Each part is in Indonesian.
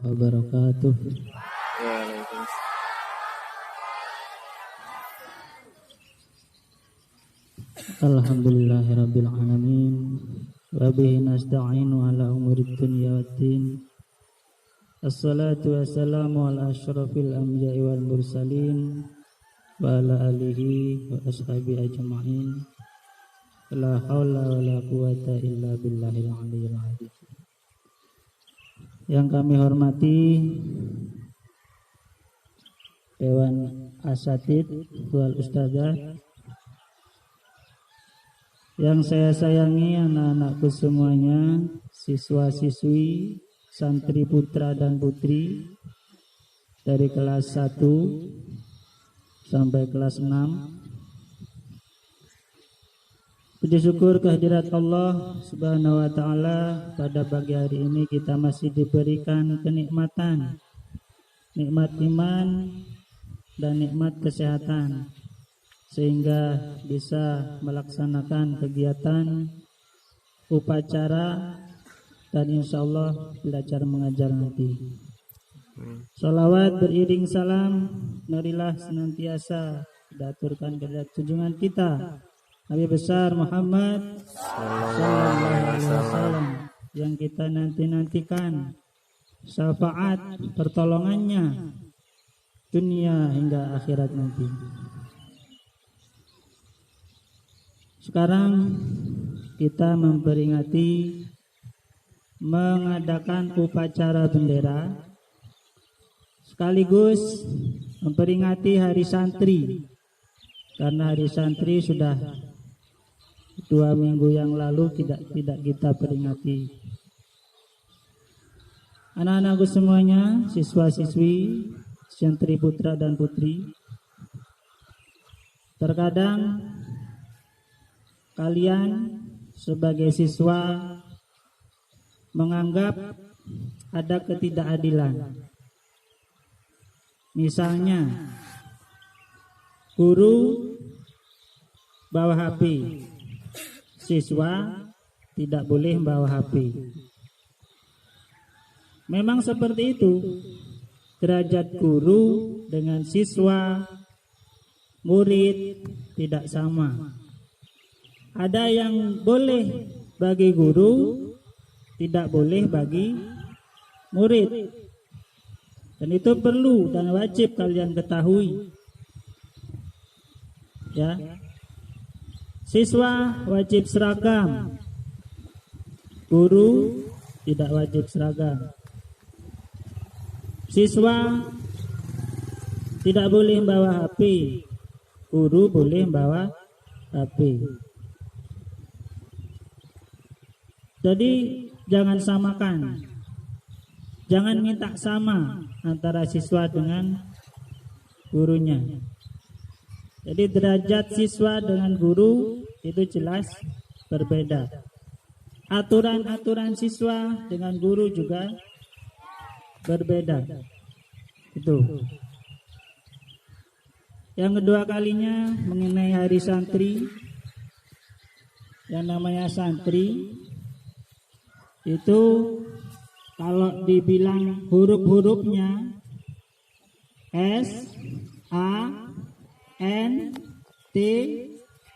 wabarakatuh. Waalaikumsalam. Alhamdulillahirabbil alamin. Wa bihi nasta'inu ala umurid dunya waddin. Assalatu wassalamu ala asyrafil anbiya'i wal mursalin wa ala alihi wa ashabi ajma'in. La haula wa la quwata illa billahil aliyyil azim. Yang kami hormati Dewan Asatid wal Ustadzah, yang saya sayangi anak-anakku semuanya, siswa-siswi, santri putra dan putri dari kelas 1 sampai kelas 6. Puji syukur kehadirat Allah Subhanahu wa ta'ala, pada pagi hari ini kita masih diberikan kenikmatan, nikmat iman dan nikmat kesehatan, sehingga bisa melaksanakan kegiatan upacara dan insya Allah belajar mengajar nanti. Salawat beriring salam marilah senantiasa diaturkan kepada junjungan kita Nabi besar Muhammad sallallahu alaihi wasallam, yang kita nanti-nantikan syafaat pertolongannya dunia hingga akhirat nanti. Sekarang kita memperingati mengadakan upacara bendera sekaligus memperingati Hari Santri, karena Hari Santri sudah 2 minggu yang lalu tidak kita peringati. Anak-anakku semuanya, siswa-siswi, santri putra dan putri, terkadang kalian sebagai siswa menganggap ada ketidakadilan. Misalnya, guru bawa HP, siswa tidak boleh bawa HP. Memang seperti itu. Derajat guru dengan siswa, murid tidak sama. Ada yang boleh bagi guru, tidak boleh bagi murid. Dan itu perlu dan wajib kalian ketahui. Ya. Siswa wajib seragam, guru tidak wajib seragam. Siswa tidak boleh bawa HP, guru boleh bawa HP. Jadi jangan samakan, jangan minta sama antara siswa dengan gurunya. Jadi derajat siswa dengan guru itu jelas berbeda. Aturan-aturan siswa dengan guru juga berbeda. Itu. Yang kedua kalinya mengenai Hari Santri. Yang namanya santri itu kalau dibilang huruf-hurufnya S, A, N, T,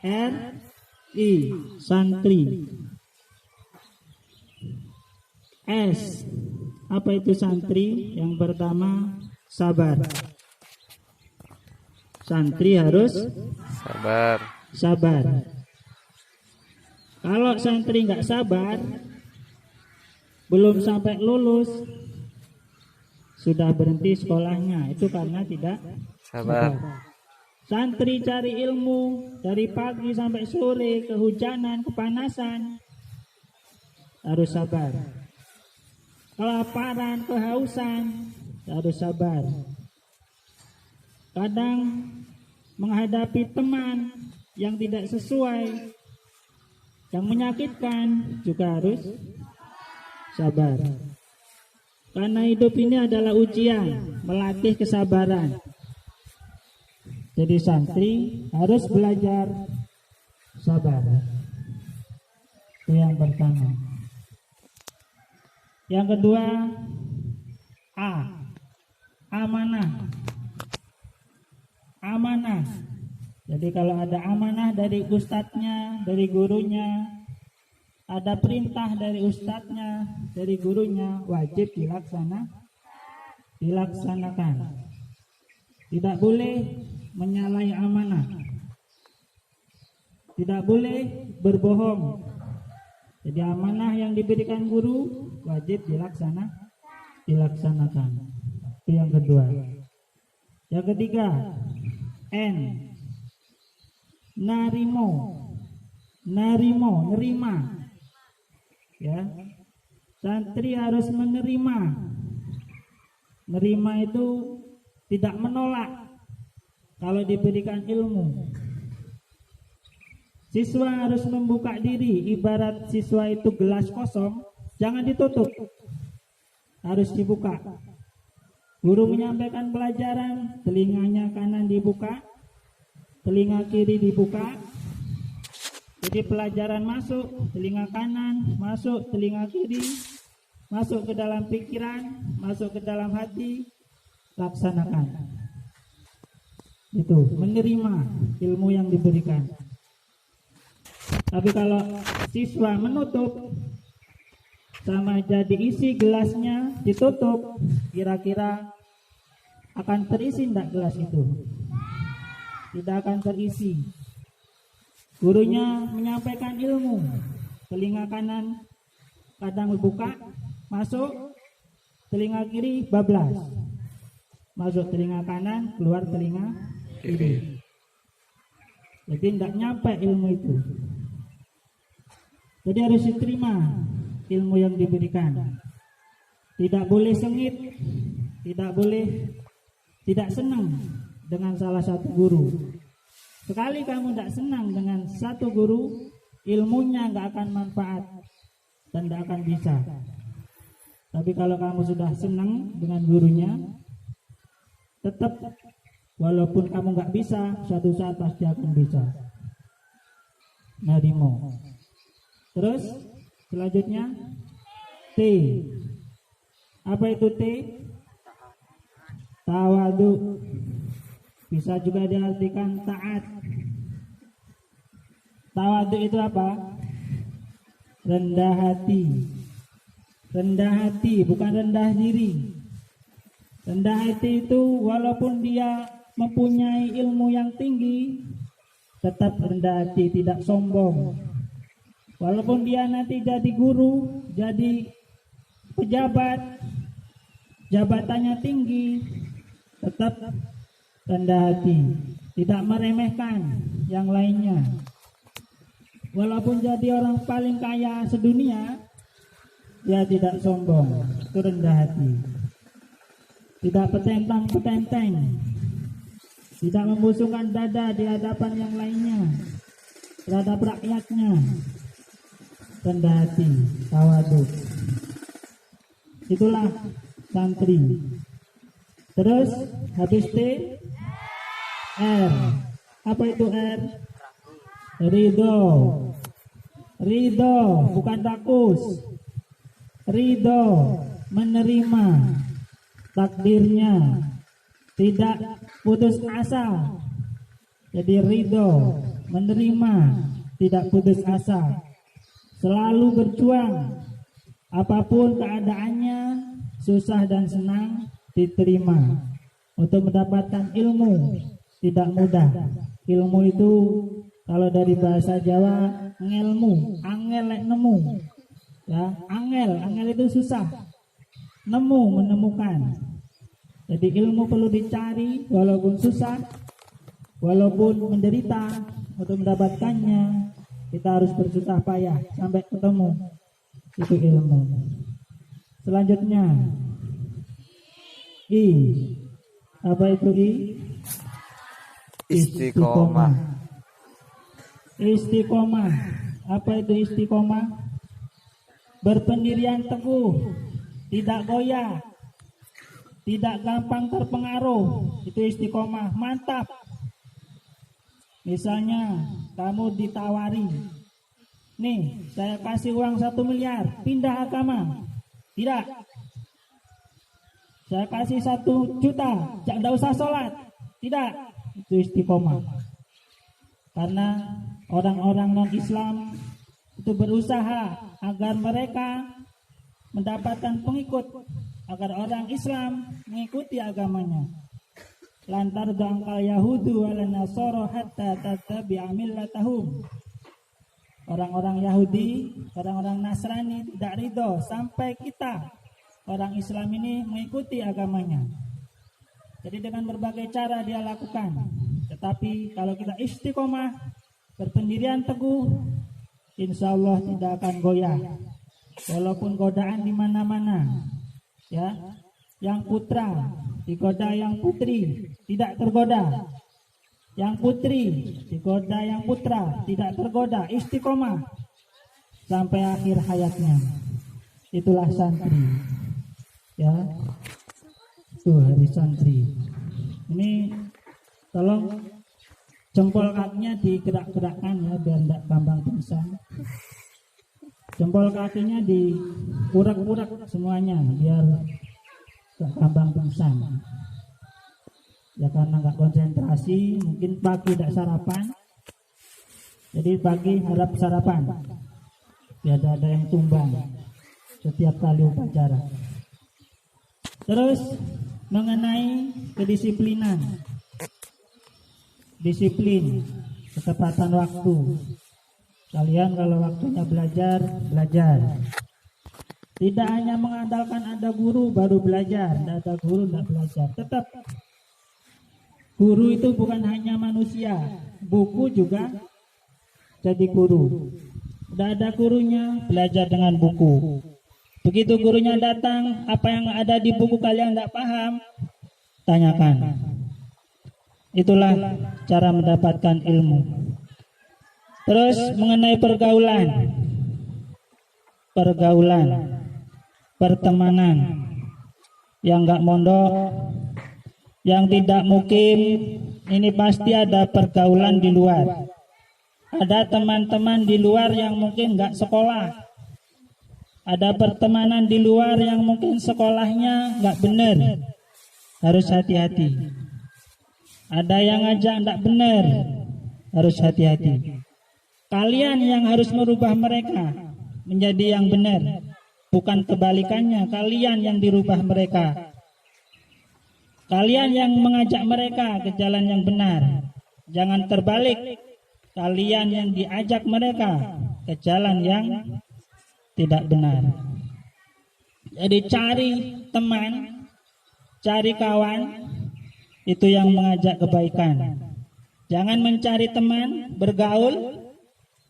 R, I, santri. S, apa itu santri? Yang pertama, sabar. Santri harus sabar. Kalau santri nggak sabar, belum sampai lulus, sudah berhenti sekolahnya, itu karena tidak sabar. Santri cari ilmu dari pagi sampai sore, kehujanan, kepanasan, harus sabar. Kelaparan, kehausan, harus sabar. Kadang menghadapi teman yang tidak sesuai, yang menyakitkan, juga harus sabar. Karena hidup ini adalah ujian, melatih kesabaran. Jadi santri harus belajar sabar. Itu yang pertama. Yang kedua, A. Amanah. Amanah. Jadi kalau ada amanah dari ustadznya, dari gurunya, ada perintah dari ustadznya, dari gurunya, wajib dilaksanakan. Tidak boleh menyalahi amanah. Tidak boleh berbohong. Jadi amanah yang diberikan guru wajib dilaksanakan. Itu yang kedua. Yang ketiga, N. Nerima. Ya. Santri harus menerima. Nerima itu tidak menolak kalau diberikan ilmu. Siswa harus membuka diri, ibarat siswa itu gelas kosong, jangan ditutup, harus dibuka. Guru menyampaikan pelajaran, telinganya kanan dibuka, telinga kiri dibuka. Jadi pelajaran masuk, telinga kanan, masuk telinga kiri, masuk ke dalam pikiran, masuk ke dalam hati, laksanakan. Itu menerima ilmu yang diberikan. Tapi kalau siswa menutup, sama jadi isi gelasnya ditutup, kira-kira akan terisi tidak gelas itu? Tidak akan terisi. Gurunya menyampaikan ilmu, telinga kanan kadang dibuka, masuk, telinga kiri bablas, masuk telinga kanan, keluar telinga kiri. Jadi tidak nyampe ilmu itu. Jadi harus diterima ilmu yang diberikan. Tidak boleh sengit, tidak senang dengan salah satu guru. Sekali kamu tidak senang dengan satu guru, ilmunya nggak akan manfaat dan tidak akan bisa. Tapi kalau kamu sudah senang dengan gurunya, tetap walaupun kamu nggak bisa, suatu saat pasti akan bisa. Narimo. Terus selanjutnya T. Apa itu T? Tawadu. Bisa juga diartikan taat. Tawadu itu apa? Rendah hati. Rendah hati, bukan rendah diri. Rendah hati itu walaupun dia mempunyai ilmu yang tinggi, tetap rendah hati, tidak sombong. Walaupun dia nanti jadi guru, jadi pejabat, jabatannya tinggi, tetap rendah hati, tidak meremehkan yang lainnya. Walaupun jadi orang paling kaya sedunia, dia tidak sombong, itu rendah hati. Tidak petentang-petenteng, tidak membusungkan dada di hadapan yang lainnya, terhadap rakyatnya. Rendah hati, tawadu. Itulah santri. Terus habis T, R. Apa itu R? Ridho. Ridho, bukan takus. Ridho, menerima takdirnya, tidak putus asa. Jadi ridho, menerima, tidak putus asa. Selalu berjuang, apapun keadaannya, susah dan senang, diterima. Untuk mendapatkan ilmu tidak mudah. Ilmu itu kalau dari bahasa Jawa ngelmu, angel nemu. Ya, angel itu susah. Nemu, menemukan. Jadi ilmu perlu dicari walaupun susah, walaupun menderita. Untuk mendapatkannya kita harus bersusah payah sampai ketemu itu ilmu. Selanjutnya I. Apa itu I? Istiqomah. Istiqomah. Apa itu istiqomah? Berpendirian teguh, tidak goyah, tidak gampang terpengaruh. Itu istiqomah. Mantap. Misalnya kamu ditawari, nih saya kasih uang 1 miliar, pindah agama. Tidak. saya kasih 1 juta, jangan usah sholat. Tidak, itu istiqomah. Karena orang-orang non-Islam itu berusaha agar mereka mendapatkan pengikut, agar orang Islam mengikuti agamanya. Lantar dangkal Yahudu wala Nasara hatta tattabi'a millatahum. Orang-orang Yahudi, orang-orang Nasrani tidak ridho sampai kita orang Islam ini mengikuti agamanya. Jadi dengan berbagai cara dia lakukan. Tetapi kalau kita istiqomah, berpendirian teguh, insya Allah tidak akan goyah. Walaupun godaan di mana-mana, ya, yang putra digoda yang putri tidak tergoda, yang putri digoda yang putra tidak tergoda, istiqomah sampai akhir hayatnya. Itulah santri, ya. Tuh hari santri ini, tolong jempol kakinya digerak-gerakkan ya biar tidak gampang pingsan. Jempol kakinya diurak-urak semuanya biar gampang pingsan. Ya karena nggak konsentrasi, mungkin pagi tidak sarapan. Jadi pagi harap sarapan. Biar ada yang tumbang setiap kali upacara. Terus mengenai kedisiplinan, disiplin, ketepatan waktu. Kalian kalau waktunya belajar, belajar. Tidak hanya mengandalkan ada guru baru belajar, tidak ada guru tidak belajar. Tetap guru itu bukan hanya manusia, buku juga jadi guru. Tidak ada gurunya, belajar dengan buku. Begitu gurunya datang, apa yang ada di buku kalian tidak paham, tanyakan. Itulah cara mendapatkan ilmu. Terus mengenai pergaulan, pertemanan, yang nggak mondok, yang tidak mukim, ini pasti ada pergaulan di luar. Ada teman-teman di luar yang mungkin nggak sekolah. Ada pertemanan di luar yang mungkin sekolahnya nggak benar, harus hati-hati. Ada yang ngajak nggak benar, harus hati-hati. Kalian yang harus merubah mereka menjadi yang benar, bukan kebalikannya. Kalian yang dirubah mereka. Kalian yang mengajak mereka ke jalan yang benar, jangan terbalik. Kalian yang diajak mereka ke jalan yang tidak benar. Jadi cari teman, cari kawan, itu yang mengajak kebaikan. Jangan mencari teman, bergaul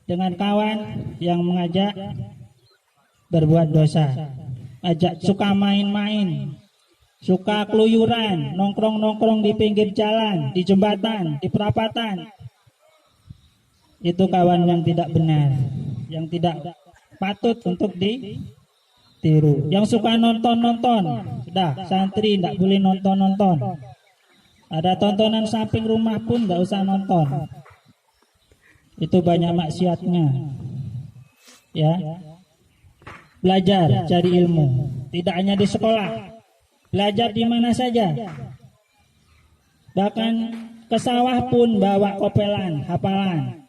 dengan kawan yang mengajak berbuat dosa. Ajak suka main-main, suka keluyuran, nongkrong-nongkrong di pinggir jalan, di jembatan, di perapatan. Itu kawan yang tidak benar, yang tidak patut untuk ditiru. Yang suka nonton-nonton, sudah santri tidak boleh nonton-nonton. Ada tontonan samping rumah pun nggak usah nonton. Itu banyak maksiatnya. Ya, belajar, cari ilmu. Tidak hanya di sekolah, belajar di mana saja. Bahkan ke sawah pun bawa kopelan, hafalan.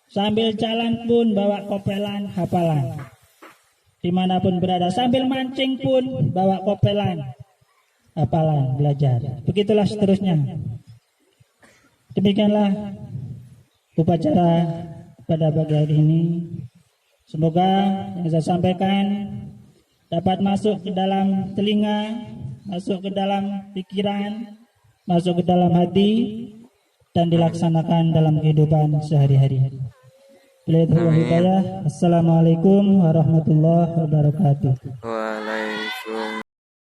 Sambil jalan pun bawa kopelan, hafalan. Dimanapun berada, sambil mancing pun bawa kopelan, hafalan, belajar. Begitulah seterusnya. Demikianlah upacara pada pagi hari ini. Semoga yang saya sampaikan dapat masuk ke dalam telinga, masuk ke dalam pikiran, masuk ke dalam hati, dan dilaksanakan dalam kehidupan sehari-hari. Assalamualaikum warahmatullahi wabarakatuh. Waalaikumsalam.